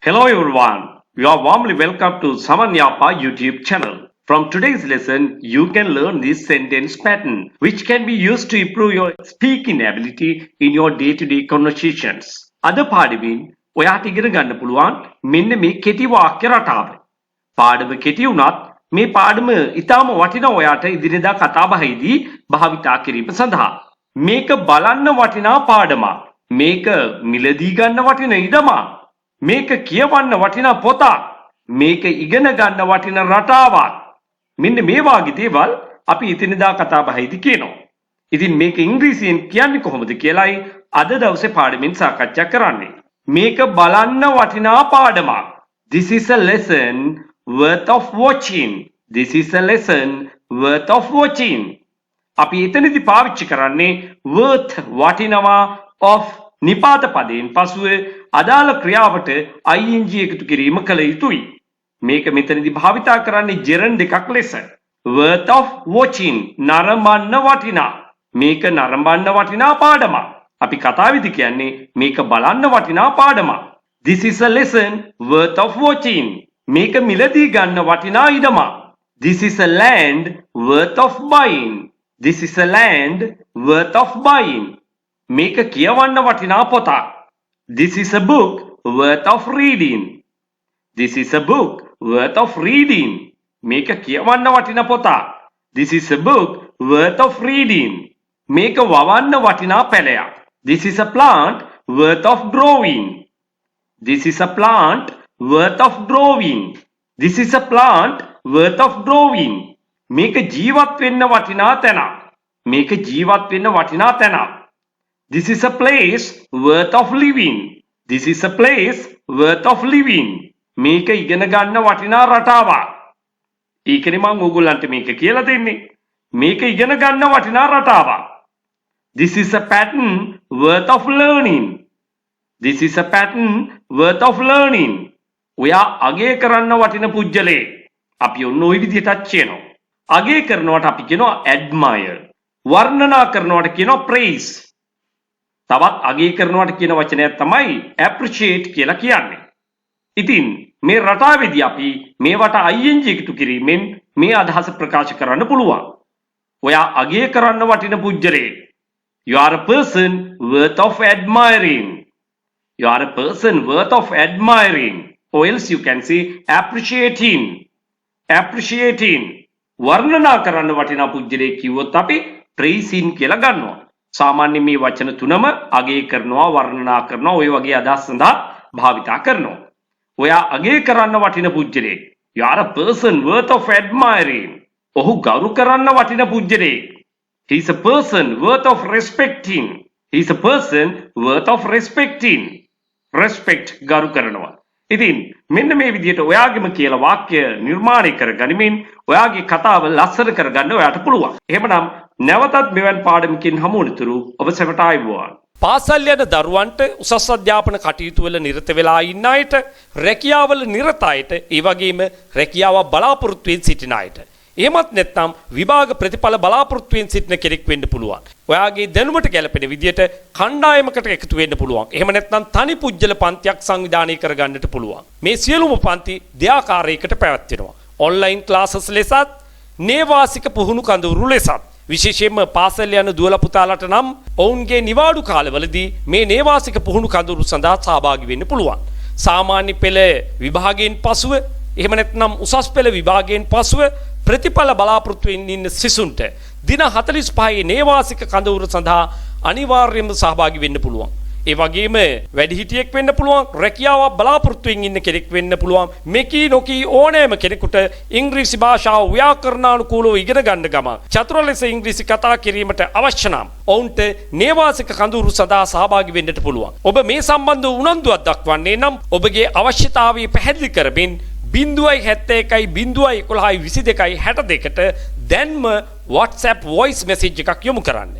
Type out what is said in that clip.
Hello everyone, you are warmly welcome to Saman Yapa YouTube channel. From today's lesson, you can learn this sentence pattern which can be used to improve your speaking ability in your day-to-day conversations. අද පාඩමින් ඔයාට ඉගෙන ගන්න පුළුවන් මෙන්න මේ කෙටි වාක්‍ය රටාව. පාඩම කෙටි වුණත් මේ පාඩම ඊටාම වටිනා ඔයාට ඉදිරියදා කතාබහේදී භාවිතා කිරීම සඳහා. මේක බලන්න වටිනා පාඩමක්. මේක මිලදී ගන්න වටින ඉඩමක්. මේක කියවන්න වටිනා පොතක්. මේක ඉගෙන ගන්න වටින රටාවක්. මෙන්න මේ වාගේ දේවල් අපි ඉතිනදා කතාබහේදී කියනවා. ඉතින් මේක ඉංග්‍රීසියෙන් කියන්නේ කොහොමද කියලායි අද දවසේ පාඩමෙන් සාකච්ඡා කරන්නේ. මේක බලන්න වටිනා පාඩමක්. This is a lesson worth of watching. This is a lesson worth of watching. අපි එතනදී පාවිච්චි කරන්නේ worth වටිනවා of නිපාත පදයෙන් පසුව අදාළ ක්‍රියාවට ing එකතු කිරීම කළ යුතුයි. මේක මෙතනදී භාවිතා කරන්නේ gerund දෙකක් ලෙස. worth of watching නරඹන්න වටිනා. මේක නරඹන්න වටිනා පාඩමක්. අපි කතාවේදී කියන්නේ මේක බලන්න වටිනා පාඩමක්. This is a lesson worth of watching. මේක මිලදී ගන්න වටිනා ඉඩමක්. This is a land worth of buying. This is a land worth of buying. මේක කියවන්න වටිනා පොතක්. This is a book worth of reading. This is a book worth of reading. මේක කියවන්න වටිනා පොතක්. This is a book worth of reading. මේක වවන්න වටිනා පැලයක්. This is a plant worth of growing. This is a plant worth of growing. This is a plant worth of growing. මේක ජීවත් වෙන්න වටිනා තැනක්. මේක ජීවත් වෙන්න වටිනා තැනක්. This is a place worth of living. This is a place worth of living. මේක ඉගෙන ගන්න වටිනා රටාවක්. ඒකනේ මම ඕගොල්ලන්ට මේක කියලා දෙන්නේ. මේක ඉගෙන ගන්න වටිනා රටාවක්. This is a pattern worth of learning. This is a pattern worth of learning. ඔයා අගය කරන්න වටින පුජ්‍යලේ. අපි ඔන්න ওই විදිහටත් කියනවා. අගය කරනවට අපි කියනවා admire. වර්ණනා කරනවට කියනවා praise. තවත් අගය කරනවට කියන වචනයක් තමයි appreciate කියලා කියන්නේ. ඉතින් මේ රටාවේදී අපි මේවට ing එකතු කිරීමෙන් මේ අදහස ප්‍රකාශ කරන්න පුළුවන්. ඔයා අගය කරන්න වටින පුජ්‍යලේ. You are a person worth of admiring. You are a person worth of admiring. Or else you can say appreciating. Appreciating. වර්ණනා කරන්න වටිනා පුජ්‍යලේ කිව්වොත් අපි praising කියලා ගන්නවා. සාමාන්‍ය මේ වචන තුනම අගය කරනවා වර්ණනා කරනවා ඔය වගේ අදහස් සඳහා භාවිතා කරනවා. ඔයා අගය කරන්න වටින පුජ්‍යලේ. You are a person worth of admiring. ඔහු ගරු කරන්න වටින පුජ්‍යලේ. He is a person worth of respecting. He is a person worth of respecting. Respect ගරු කරනවා. ඉතින් මෙන්න මේ විදිහට ඔයාගෙම කියලා වාක්‍ය නිර්මාණය කරගනිමින් ඔයාගේ කතාව ලස්සන කරගන්න ඔයාට පුළුවන්. එහෙමනම් නැවතත් මෙවන් පාඩමකින් හමු වුණතුරු ඔබ සැමට ආයුබෝවන්. පාසල් යන දරුවන්ට උසස් අධ්‍යාපන කටයුතු වල නිරත වෙලා ඉන්න අයට, රැකියාවල නිරත අයට, ඒ වගේම රැකියාව බලාපොරොත්තු වෙමින් සිටින අයට. එහෙමත් නැත්නම් විභාග ප්‍රතිඵල බලාපොරොත්තු වෙමින් සිටින කෙනෙක් වෙන්න පුළුවන්. ඔයාගේ දැනුමට ගැලපෙන විදියට කණ්ඩායමකට එකතු වෙන්න පුළුවන්. එහෙම නැත්නම් තනි පුජ්‍යල පන්තියක් සංවිධානය කරගන්නට පුළුවන්. මේ සියලුම පන්ති දෙආකාරයකට පැවැත්වෙනවා. ඔන්ලයින් ක්ලාසස් ලෙසත්, නේවාසික පුහුණු කඳවුරු ලෙසත්. විශේෂයෙන්ම පාසල් යන දුවලා පුතාලට නම් ඔවුන්ගේ නිවාඩු කාලවලදී මේ නේවාසික පුහුණු කඳවුරු සඳහා සහභාගී වෙන්න පුළුවන්. සාමාන්‍ය පෙළ විභාගයෙන් පසුව, එහෙම නැත්නම් උසස් පෙළ විභාගයෙන් පසුව ප්‍රතිඵල බලාපොරොත්තු වෙමින් ඉන්න සිසුන්ට දින 45 නේවාසික කඳවුර සඳහා අනිවාර්යයෙන්ම සහභාගී වෙන්න පුළුවන්. ඒ වගේම වැඩිහිටියෙක් වෙන්න පුළුවන්, රැකියාවක් බලාපොරොත්තු වෙමින් ඉන්න කෙනෙක් වෙන්න පුළුවන්. මෙකී නොකී ඕනෑම කෙනෙකුට ඉංග්‍රීසි භාෂාව ව්‍යාකරණානුකූලව ඉගෙන ගන්න ගම චතුර ලෙස ඉංග්‍රීසි කතා කිරීමට අවශ්‍ය නම් ඔවුන්ට නේවාසික කඳවුරු සඳහා සහභාගී වෙන්නට පුළුවන්. ඔබ මේ සම්බන්ධව උනන්දුවක් දක්වන්නේ නම් ඔබගේ අවශ්‍යතාවය පැහැදිලි කරමින් 071 011 22 62ට දැන්ම WhatsApp voice message එකක් යොමු කරන්න.